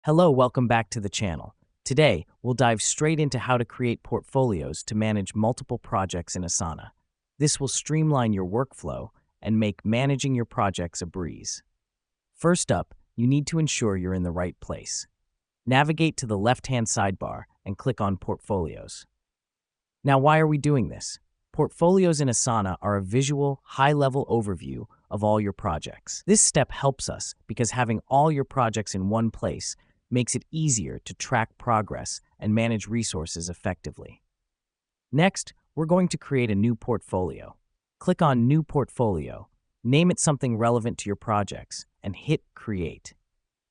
Hello, welcome back to the channel. Today, we'll dive straight into how to create portfolios to manage multiple projects in Asana. This will streamline your workflow and make managing your projects a breeze. First up, you need to ensure you're in the right place. Navigate to the left-hand sidebar and click on Portfolios. Now, why are we doing this? Portfolios in Asana are a visual, high-level overview of all your projects. This step helps us because having all your projects in one place makes it easier to track progress and manage resources effectively. Next, we're going to create a new portfolio. Click on New Portfolio, name it something relevant to your projects, and hit Create.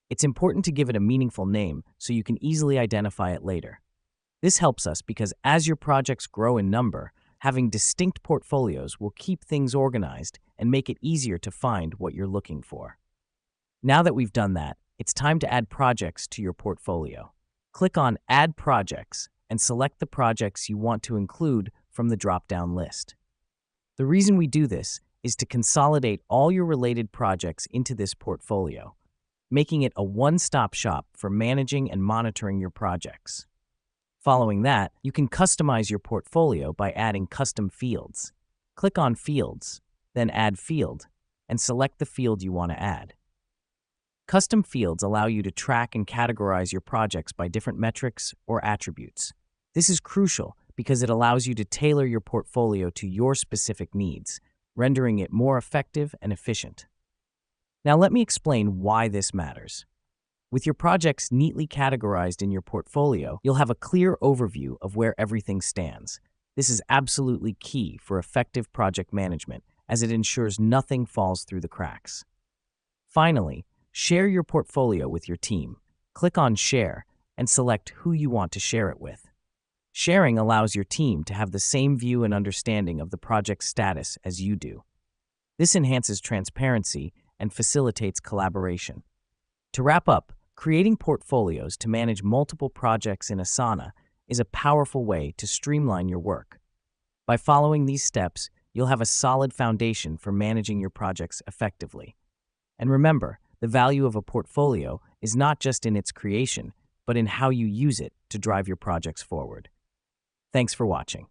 It's important to give it a meaningful name so you can easily identify it later. This helps us because as your projects grow in number, having distinct portfolios will keep things organized and make it easier to find what you're looking for. Now that we've done that, it's time to add projects to your portfolio. Click on Add Projects and select the projects you want to include from the drop-down list. The reason we do this is to consolidate all your related projects into this portfolio, making it a one-stop shop for managing and monitoring your projects. Following that, you can customize your portfolio by adding custom fields. Click on Fields, then Add Field, and select the field you want to add. Custom fields allow you to track and categorize your projects by different metrics or attributes. This is crucial because it allows you to tailor your portfolio to your specific needs, rendering it more effective and efficient. Now let me explain why this matters. With your projects neatly categorized in your portfolio, you'll have a clear overview of where everything stands. This is absolutely key for effective project management, as it ensures nothing falls through the cracks. Finally, share your portfolio with your team. Click on Share and select who you want to share it with. Sharing allows your team to have the same view and understanding of the project's status as you do. This enhances transparency and facilitates collaboration. To wrap up, creating portfolios to manage multiple projects in Asana is a powerful way to streamline your work. By following these steps, you'll have a solid foundation for managing your projects effectively. And remember, the value of a portfolio is not just in its creation, but in how you use it to drive your projects forward. Thanks for watching.